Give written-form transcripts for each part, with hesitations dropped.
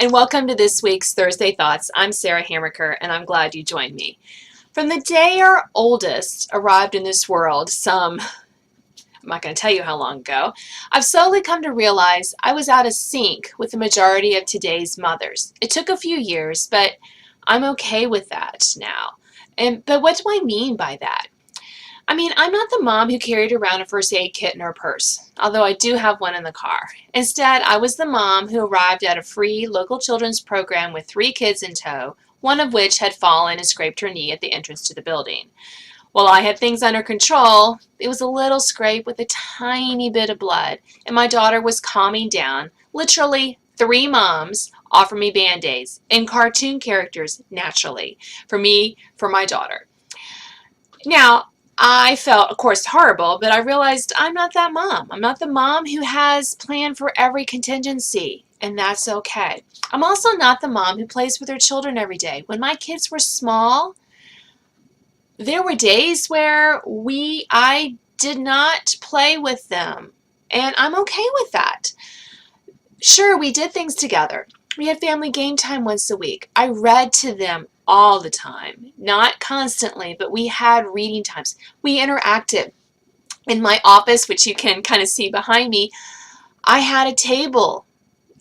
and welcome to this week's Thursday Thoughts. I'm Sarah Hammaker, and I'm glad you joined me. From the day our oldest arrived in this world, I'm not going to tell you how long ago, I've slowly come to realize I was out of sync with the majority of today's mothers. It took a few years, but I'm okay with that now. But what do I mean by that? I'm not the mom who carried around a first aid kit in her purse, although I do have one in the car. Instead, I was the mom who arrived at a free local children's program with 3 kids in tow, one of which had fallen and scraped her knee at the entrance to the building. While I had things under control, it was a little scrape with a tiny bit of blood, and my daughter was calming down. Literally 3 moms offered me Band-Aids and cartoon characters, naturally, for my daughter. Now, I felt, of course, horrible, but I realized I'm not that mom. I'm not the mom who has planned for every contingency, and that's okay. I'm also not the mom who plays with her children every day. When my kids were small, there were days where I did not play with them, and I'm okay with that. Sure, we did things together. We had family game time once a week. I read to them all the time, not constantly, but we had reading times. We interacted. In my office, which you can kind of see behind me, I had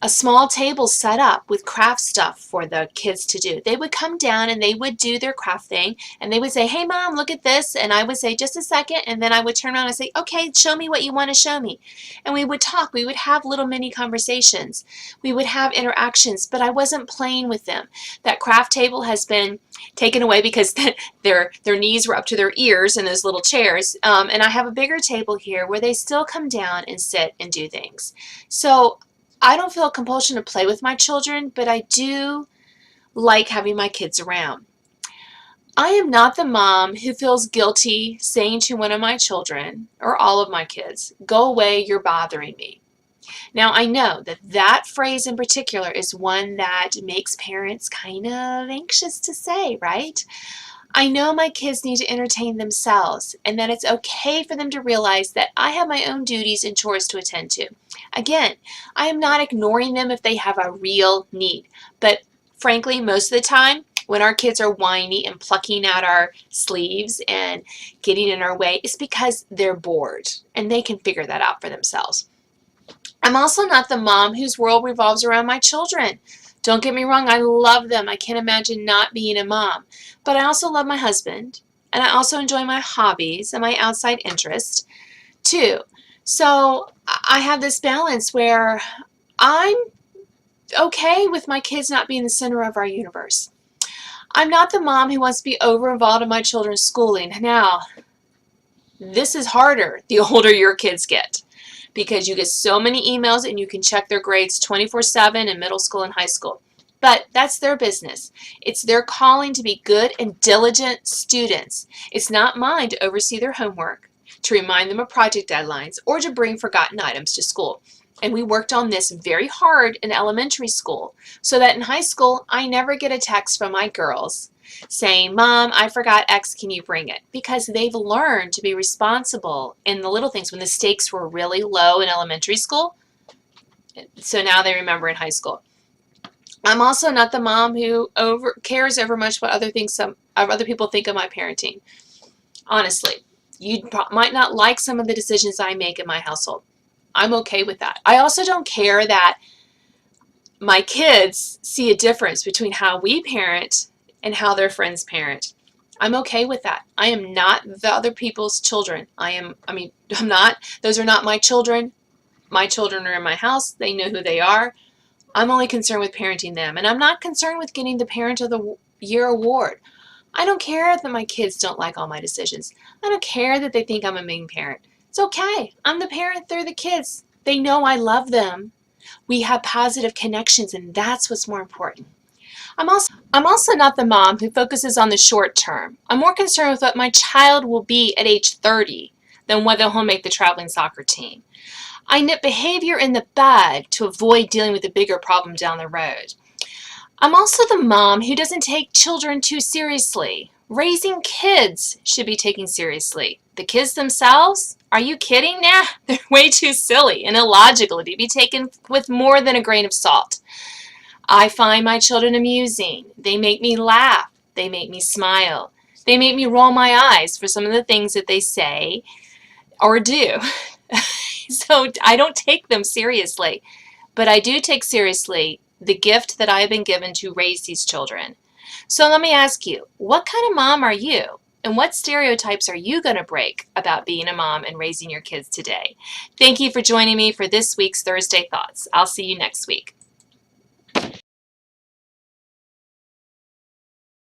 a small table set up with craft stuff for the kids to do. They would come down and they would do their craft thing, and they would say, "Hey mom, look at this," and I would say, "Just a second," and then I would turn around and say, "Okay, show me what you want to show me." And we would talk. We would have little mini conversations. We would have interactions, but I wasn't playing with them. That craft table has been taken away because their knees were up to their ears in those little chairs, and I have a bigger table here where they still come down and sit and do things. So I don't feel a compulsion to play with my children, but I do like having my kids around. I am not the mom who feels guilty saying to one of my children, or all of my kids, "Go away, you're bothering me." Now, I know that phrase in particular is one that makes parents kind of anxious to say, right? I know my kids need to entertain themselves, and that it's okay for them to realize that I have my own duties and chores to attend to. Again, I am not ignoring them if they have a real need, but frankly, most of the time, when our kids are whiny and plucking out our sleeves and getting in our way, it's because they're bored, and they can figure that out for themselves. I'm also not the mom whose world revolves around my children. Don't get me wrong, I love them. I can't imagine not being a mom. But I also love my husband, and I also enjoy my hobbies and my outside interests too. So I have this balance where I'm okay with my kids not being the center of our universe. I'm not the mom who wants to be over-involved in my children's schooling. Now, this is harder the older your kids get, because you get so many emails and you can check their grades 24/7 in middle school and high school. But that's their business. It's their calling to be good and diligent students. It's not mine to oversee their homework, to remind them of project deadlines, or to bring forgotten items to school. And we worked on this very hard in elementary school, so that in high school, I never get a text from my girls saying, "Mom, I forgot X, can you bring it?" Because they've learned to be responsible in the little things when the stakes were really low in elementary school. So now they remember in high school. I'm also not the mom who cares over much what other people think of my parenting. Honestly, you might not like some of the decisions I make in my household. I'm okay with that. I also don't care that my kids see a difference between how we parent and how their friends parent. I'm okay with that. I am not the other people's children. I'm not. Those are not my children. My children are in my house. They know who they are. I'm only concerned with parenting them, and I'm not concerned with getting the Parent of the Year award. I don't care that my kids don't like all my decisions. I don't care that they think I'm a mean parent. It's okay. I'm the parent, they're the kids. They know I love them. We have positive connections, and that's what's more important. I'm also not the mom who focuses on the short term. I'm more concerned with what my child will be at age 30 than whether he'll make the traveling soccer team. I nip behavior in the bud to avoid dealing with the bigger problem down the road. I'm also the mom who doesn't take children too seriously. Raising kids should be taken seriously. The kids themselves? Are you kidding? Nah, they're way too silly and illogical to be taken with more than a grain of salt. I find my children amusing. They make me laugh. They make me smile. They make me roll my eyes for some of the things that they say or do. So I don't take them seriously, but I do take seriously the gift that I have been given to raise these children. So let me ask you, what kind of mom are you? And what stereotypes are you going to break about being a mom and raising your kids today? Thank you for joining me for this week's Thursday Thoughts. I'll see you next week.